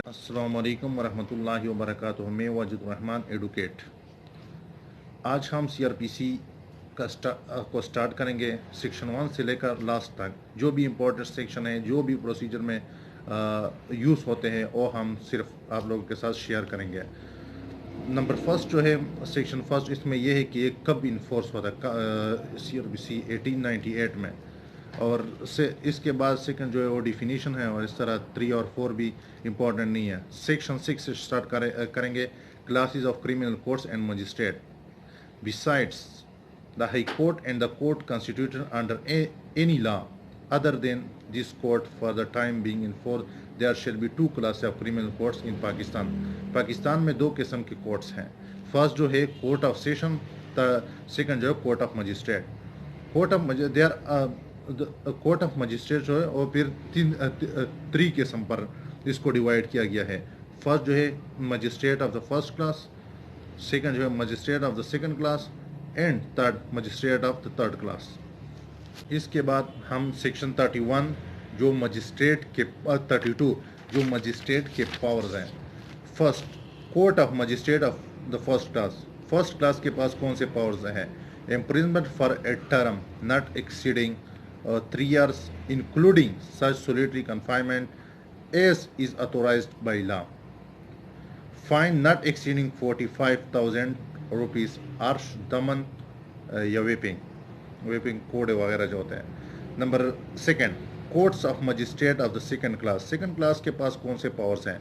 अस्सलाम वालेकुम वरहमतुल्लाहि वबरकातुहू। मैं वाजिद रहमान एडवोकेट। आज हम सीआरपीसी को स्टार्ट करेंगे सेक्शन 1 से लेकर लास्ट तक। जो भी इम्पोर्टेंट सेक्शन है, जो भी प्रोसीजर में यूज़ होते हैं, वो हम सिर्फ आप लोगों के साथ शेयर करेंगे। नंबर फर्स्ट जो है सेक्शन फर्स्ट, इसमें यह है कि ये कब इन्फोर्स होता है सीआरपीसी 1898 में। और से इसके बाद सेकंड जो है वो डिफिनीशन है, और इस तरह 3 और 4 भी इम्पोर्टेंट नहीं है। सेक्शन 6 से स्टार्ट करेंगे classes of criminal courts and magistrate. Besides the high court and the court constituted under any law other than this court for the time being in force there shall be 2 class of criminal courts in Pakistan. Pakistan में 2 किस्म के courts हैं। First जो है court of session, second जो है court of magistrate. Court of their court of magistrate जो है और फिर 3 किस्म पर इसको डिवाइड किया गया है। फर्स्ट जो है magistrate of the first class, second जो है magistrate of the second class, and third magistrate of the third class. इसके बाद हम सेक्शन 31 जो मजिस्ट्रेट के 32 जो मजिस्ट्रेट के पावर्स हैं। First, court of magistrate of the first class. First class के पास कौन से पावर्स हैं? Imprisonment for a term not exceeding 3 years including such solitary confinement as is authorized by law. Fine not exceeding 45,000 rupees, arsh daman या vaping code वगैरह जो होते हैं। Number second, courts of magistrate of the second class. Second class के पास कौन से powers हैं?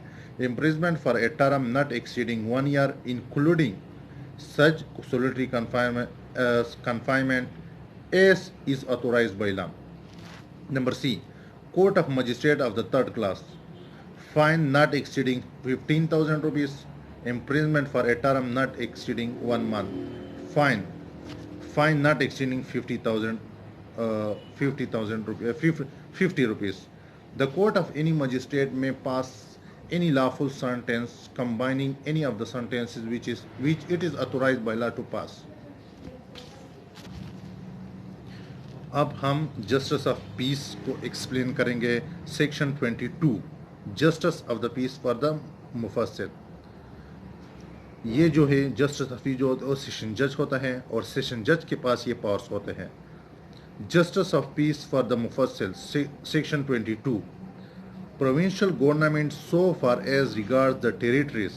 Imprisonment for a term not exceeding 1 year including such solitary confinement as is authorized by law. Number C, court of magistrate of the third class. Fine not exceeding 15,000 rupees, imprisonment for a term not exceeding 1 month. Fine not exceeding 50 rupees. The court of any magistrate may pass any lawful sentence combining any of the sentences which it is authorized by law to pass. अब हम justice of peace को explain करेंगे। Section 22, justice of the peace for the mofussil. ये जो है justice of peace जो होता है वो सेशन जज होता है, और सेशन जज के पास ये पावर्स होते हैं। Justice of peace for the mofussil, section 22, provincial government so far as regards the territories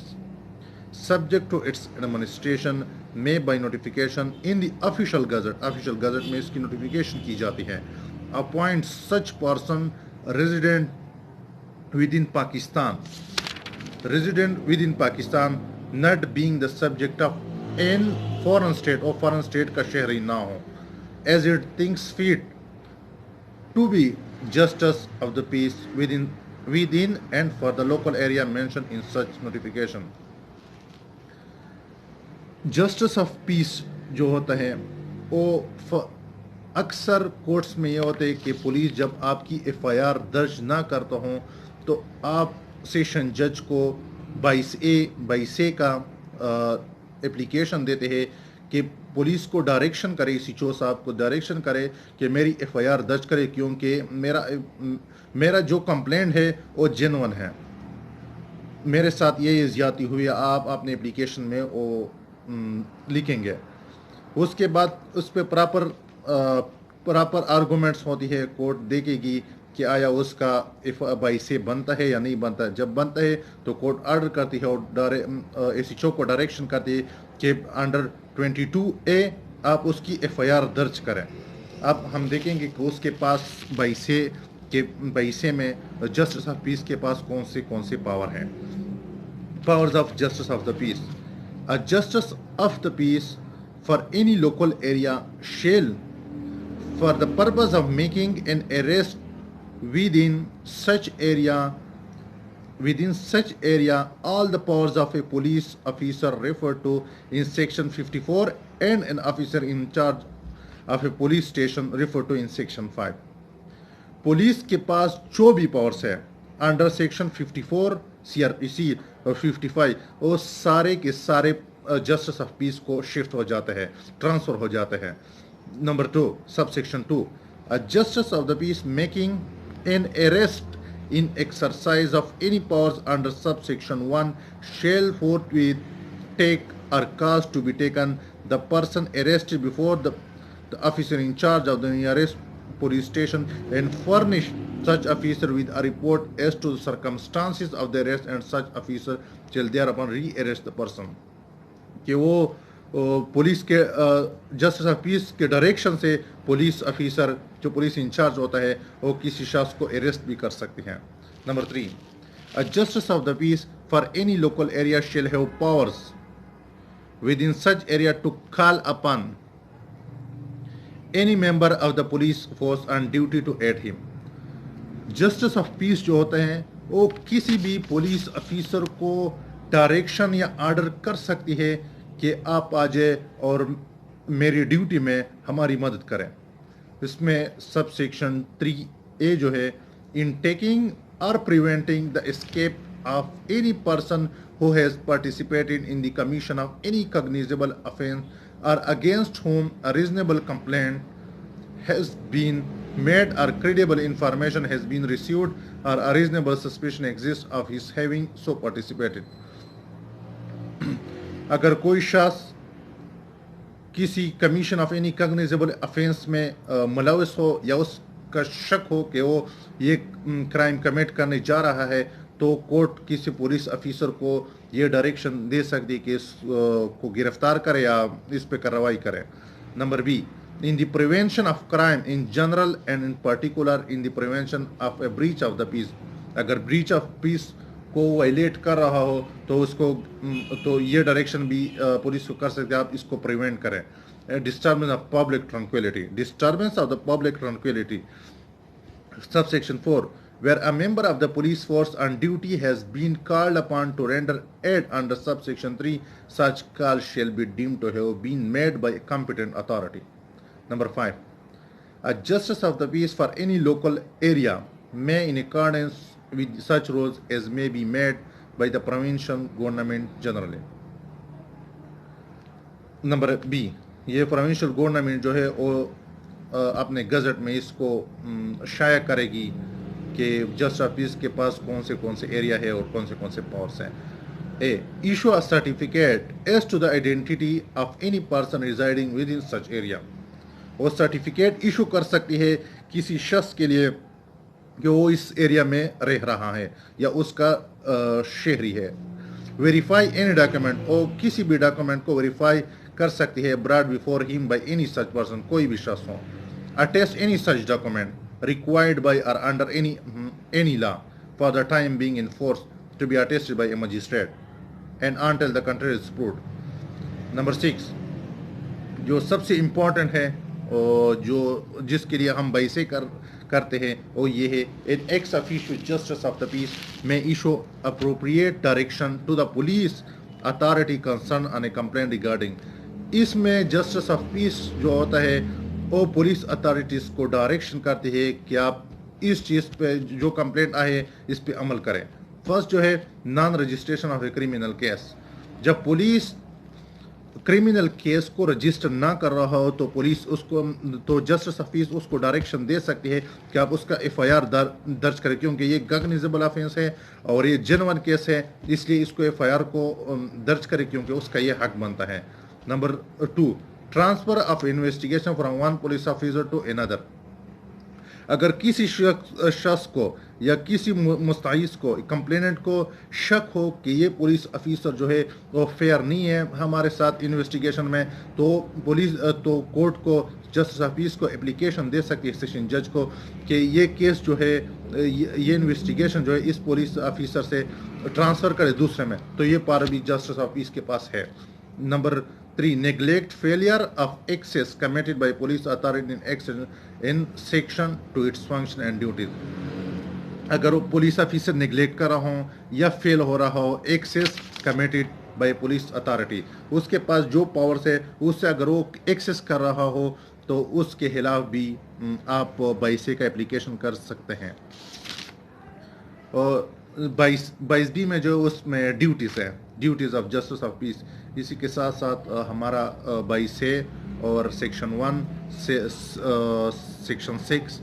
subject to its administration may by notification in the official gazette में इसकी नोटिफिकेशन की जाती है, appoint such person resident within Pakistan not being the subject of any foreign state और foreign state का शहरी ना हो, as it thinks fit to be justice of the peace within and for the local area mentioned in such notification. Justice of peace जो होता है वो अक्सर कोर्ट्स में ये होता है कि पुलिस जब आपकी एफआईआर दर्ज ना करता हो तो आप सेशन जज को 22A का एप्लीकेशन देते हैं कि पुलिस को डायरेक्शन करे, सीचो साहब को डायरेक्शन करे कि मेरी एफआईआर दर्ज करे, क्योंकि मेरा जो कंप्लेंट है वो जेन्युइन है, मेरे साथ ये ज़्यादती हुई है। आप अपने एप्लीकेशन में वो लिखेंगे। उसके बाद उस पर प्रॉपर आर्गूमेंट्स होती है, कोर्ट देखेगी कि आया उसका से बनता है या नहीं बनता है। जब बनता है तो कोर्ट ऑर्डर करती है और एसएचओ को डायरेक्शन करती है कि अंडर 22A आप उसकी एफआईआर दर्ज करें। अब हम देखेंगे कि उसके पास बाईसे में जस्टिस ऑफ पीस के पास कौन से पावर हैं। Powers of justice of the peace. A justice of the peace for any local area shall, for the purpose of making an arrest within such area, all the powers of a police officer referred to in section 54 and an officer in charge of a police station referred to in section 5. Police के पास जो भी powers है under section 54 CRPC और 55, वो सारे के सारे justice of peace को शिफ्ट हो जाते हैं, ट्रांसफर हो जाते हैं। Number 2, sub section 2, justice of the peace making an arrest in exercise of any powers under subsection 1 shall forthwith take or cause to be taken the person arrested before the officer in charge of the nearest police station and furnish such officer with a report as to the circumstances of the arrest, and such officer shall thereupon re-arrest the person. कि वो police के justice of piece के direction से police officer जो police incharge होता है वो किसी शख्स को अरेस्ट भी कर सकते हैं. Number 3, a justice of the peace for any local area shall have powers within such area to call upon any member of the police force on duty to aid him. Justice of peace जो होते हैं वो किसी भी police officer को direction या order कर सकती है कि आप आ जाए और मेरी ड्यूटी में हमारी मदद करें. इसमें सब सेक्शन 3A जो है, in taking or preventing the escape of any person who has participated in the commission of any cognizable offence or against whom a reasonable complaint has been made or credible information has been received or a reasonable suspicion exists of his having so participated. अगर कोई शख्स किसी commission of any cognizable offence में मुलविस हो या उसका शक हो कि वो ये क्राइम कमिट करने जा रहा है, तो कोर्ट किसी पुलिस ऑफिसर को ये डायरेक्शन दे सकती कि इसको गिरफ्तार करे या इस पे कार्रवाई करे. Number B, in the prevention of crime in general and in particular in the prevention of a breach of the peace. अगर breach of peace को वायलेट कर रहा हो तो उसको तो ये डायरेक्शन भी पुलिस को कर सकते हैं, आप इसको प्रिवेंट करें. Disturbance of public tranquillity, disturbance of the public tranquillity. Subsection 4, where a member of the police force on duty has been called upon to render aid under subsection 3, such call shall be deemed to have been made by a competent authority. Number 5, a justice of the peace for any local area may, in accordance with such rules as may be made by the provincial government generally. Number B, ये provincial government जो है वो अपने gazette में इसको शाया करेगी कि जस्टिस ऑफ पीस के पास कौन से एरिया है और कौन से पावर्स हैं. A, issue a certificate as to the identity of any person residing within such area. वो सर्टिफिकेट इशू कर सकती है किसी शख्स के लिए कि वो इस एरिया में रह रहा है या उसका शहरी है. वेरीफाई एनी डॉक्यूमेंट, और किसी भी डॉक्यूमेंट को वेरीफाई कर सकती है brought before him by any such person, कोई भी शख्स हो. Attest any such document required by or under any law for the time being in force to be attested by a magistrate and until the country is proved. Number 6, जो सबसे important है और जो जिसके लिए हम बैसे करते हैं वो ये है, in ex officio justice of the peace में issue appropriate direction to the police authority concern on a complaint regarding. इसमें जस्टिस ऑफ पीस जो होता है वो पुलिस अथॉरिटीज़ को डायरेक्शन करती है कि आप इस चीज़ पे जो कंप्लेंट आए इस पे अमल करें. फर्स्ट जो है non registration of a criminal case. जब पुलिस क्रिमिनल केस को रजिस्टर ना कर रहा हो तो पुलिस उसको तो जस्टिस ऑफ पीस उसको डायरेक्शन दे सकती है कि आप उसका FIR दर्ज करें, क्योंकि ये कॉग्निजेबल ऑफेंस है और ये जेन्युइन केस है, इसलिए इसको FIR को दर्ज करें क्योंकि उसका ये हक बनता है. Number 2, transfer of investigation from one police officer to another. अगर किसी शख्स को या किसी मुस्तइस को कंप्लेनेंट को शक हो कि ये पुलिस ऑफिसर जो है वो फेयर नहीं है हमारे साथ इन्वेस्टिगेशन में, तो कोर्ट को जस्टिस ऑफ पीस को एप्लीकेशन दे सकती है सेशन जज को कि ये केस जो है ये इन्वेस्टिगेशन जो है इस पुलिस ऑफिसर से ट्रांसफ़र करे दूसरे में, तो ये पावर भी जस्टिस ऑफ पीस के पास है. Number 3, neglect failure of access committed by police authority in section to its function and duties. अगर वो पुलिस ऑफिसर नेग्लेक्ट कर रहा हो या फेल हो रहा हो excess committed by police authority, उसके पास जो पावर्स है उससे अगर वो एक्सेस कर रहा हो तो उसके खिलाफ भी आप बाईसे का एप्लीकेशन कर सकते हैं. और 22B में जो उसमें ड्यूटीज़ है, duties of justice of piece, इसी के साथ साथ हमारा 22A और सेक्शन 1 से सेक्शन 6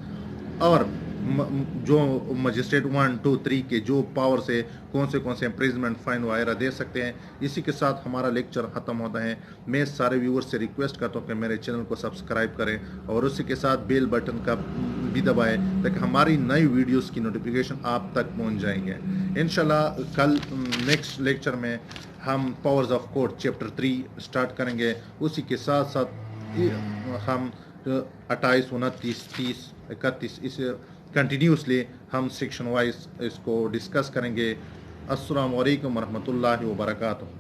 और जो मजिस्ट्रेट 1, 2, 3 के जो पावर से कौन से इम्प्रिजमेंट फाइन वगैरह दे सकते हैं। इसी के साथ हमारा लेक्चर ख़त्म होता है। मैं सारे व्यूअर्स से रिक्वेस्ट करता हूँ कि मेरे चैनल को सब्सक्राइब करें और उसी के साथ बेल बटन का भी दबाएं ताकि हमारी नई वीडियोस की नोटिफिकेशन आप तक पहुंच जाएंगे। इंशाल्लाह कल नेक्स्ट लेक्चर में हम powers of court chapter 3 start करेंगे। उसी के साथ साथ हम 28, 29, 30, 31 इस कंटिन्यूसली हम सेक्शन वाइज इसको डिस्कस करेंगे। अस्सलामु अलैकुम वरहमतुल्लाहि वबरकातुहू।